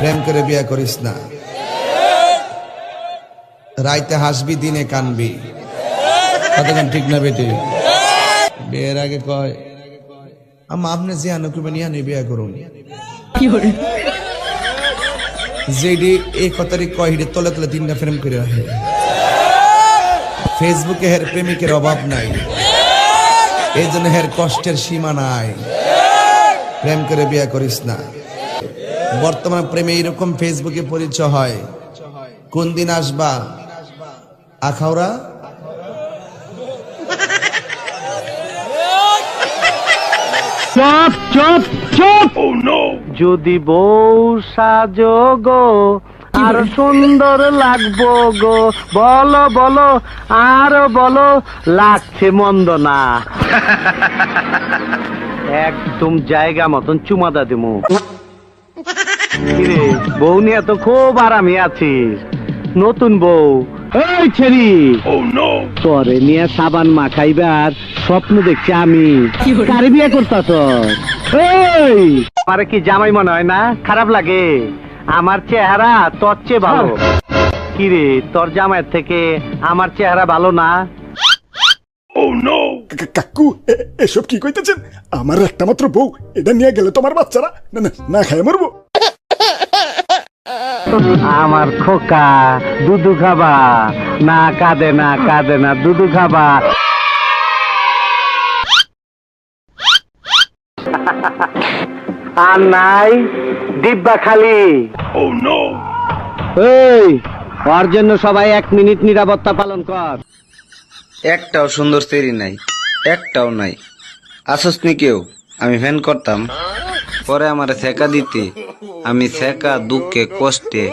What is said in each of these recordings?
প্রেম করে বিয়ে করিস না। রাইতে হাসবি দিনে কানবি। কতক্ষণ ঠিক না বেটি? বিয়ের আগে কয় আম্মা আপনি যে আনুকুবে নিয়ে আনি বিয়ে করুন। যেডি এই কথারই কয় হিডে তলে তলে 3টা প্রেম করে আহে। ফেসবুকে হের প্রেমিকের অভাব নাই, এই জন্য হের কষ্টের সীমা নাই। প্রেম করে বিয়ে করিস না। বর্তমান প্রেমে এইরকম ফেসবুকে পরিচয় হয়। কোন দিন আসবা আখাউড়া? চুপ চুপ চুপ। যদি বউ সাজো গো আর সুন্দর লাগবো গো, বলো বলো আর বলো, লাগছে মন্দ না। একদম জায়গা মতন চুমাদা দিমু। কিরে বউ নিয়ে তো খুব আরামে আছিস। নতুন বউ এই ছেড়ি তোরে নিয়ে সাবান মাখাইবার স্বপ্ন দেখছি আমি। কারে বিয়ে করতাস? আরে কি জামাই মনে হয় না? খারাপ লাগে? আমার চেহারা তোর চেয়ে ভালো। কিরে তোর জামাইয়ের থেকে আমার চেহারা ভালো না? কাকু এসব কি কইতেছেন? আমার একটা মাত্র বউ, এটা নিয়ে গেলে তোমার বাচ্চারা না না না খায় মরবো। আমার খোকা দুধু খাবা না? কাঁদে না কাঁদে না, দুধু খাবা। আর নাই ডিব্বা খালি। এই ওর জন্য সবাই 1 মিনিট নিরাপত্তা পালন কর। একটাও সুন্দর সেরি নাই, একটাও নাই। আসস নি কেউ? আমি ফ্যান করতাম, পরে আমার ছেকা দিতে আমি ছেকা দুঃখে কষ্টে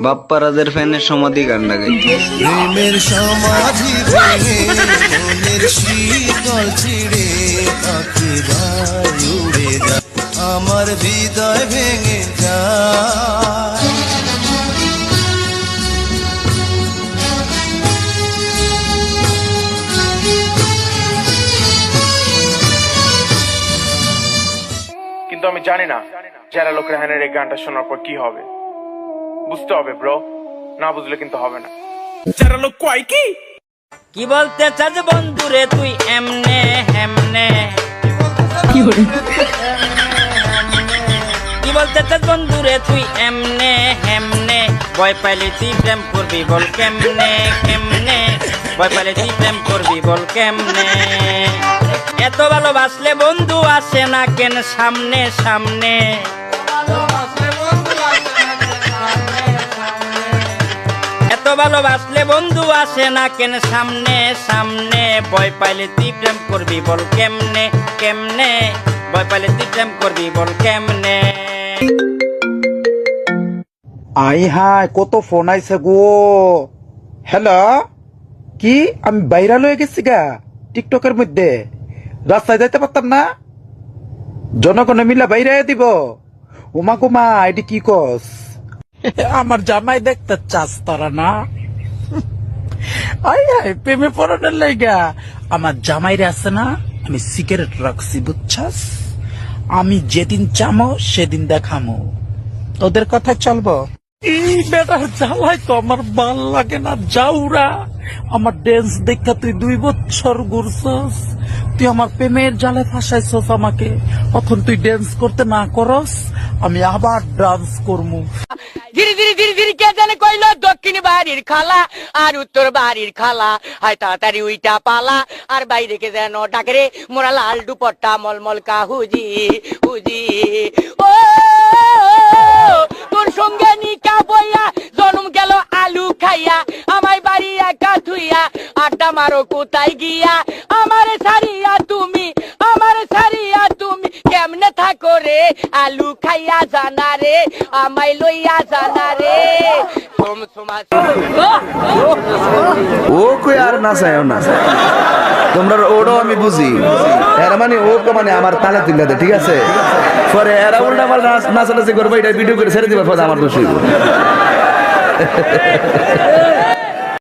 বাপ্পারাজের ফ্যানের সমাধি গান লাগাই। প্রেমের সমাধি ভেঙে মনের শীতল ছিড়ে পাখি যায় উড়ে যায়, আমার হৃদয় ভেঙে যায়। কিন্তু আমি জানি না যারা লোক রেহানের এই গানটা শোনার পর কি হবে। বুঝতে হবে ব্রো, না বুঝলে কিন্তু হবে না। যারা লোক কয় কি কি বলতে চাস বন্ধুরে তুই এমনে হেমনে? কি বলতে চাস বন্ধুরে তুই এমনে হেমনে? ভয় পাইলে তুই প্রেম করবি বল কেমনে কেমনে? ভয় পাইলে তুই প্রেম করবি বল কেমনে? এত ভালোবাসলে বন্ধু আসে না কেন সামনে সামনে? এত ভালোবাসলে বন্ধু আসে না কেন সামনে সামনে? ভয় পাইলে তুই প্রেম করবি বল কেমনে কেমনে? ভয় পাইলে তুই প্রেম করবি বল কেমনে? আই হাই কত ফোন আইছে গো। হ্যালো, কি আমি ভাইরাল হয়ে গেছি গা টিকটকের মধ্যে? রাস্তায় যাইতে পারতাম না, জনগণে মিলা বাইরে দিব। উমা কুমা এটি কি কস? আমার জামাই দেখতে চাস তোরা না? আই হাই প্রেমে পড়ানোর লাইগা আমার জামাইরে আছে না আমি সিগারেট রাখছি বুঝছাস। আমি যেদিন চামো সেদিন দেখামো, তোদের কথা চলবো। এই বেটার জ্বালাই তো আমার ভাল লাগে না। যাওরা আমার ড্যান্স দেখা তুই 2 বছর ঘুরছস, তুই আমার প্রেমের জালে ফাঁসাইছস আমাকে। এখন তুই ড্যান্স করতে না করস, আমি আবার ডান্স করবো। ধীরে ধীরে ধীরে ধীরে কে জানে কইলো দক্ষিণ বাড়ির খালা আর উত্তর বাড়ির খালা, হায় তাড়াতাড়ি উইটা পালা আর বাইরে কে যেন ডাকে রে মোরা লাল দুপট্টা মলমল কাহুজি হুজি। ও তোর সঙ্গে নিকা বইয়া জন্ম গেল আলু খাইয়া, আমায় বাড়ি একা থুইয়া আড্ডা মারো কোথায় গিয়া? আমারে ছাড়িয়া তুমি কেমনে থাকো রে? আলু খাইয়া জানা রে, আমায় লইয়া জানা রে। ও কই আর নাচায়ও না, তোমরা ওটাও আমি বুঝি। এরা মানে ও মানে আমার তালে তুলে দে, ঠিক আছে? পরে এরা উল্টা পাল্টা নাচানাচি করবো, এটা ভিডিও করে ছেড়ে দিবে, আমার দোষী।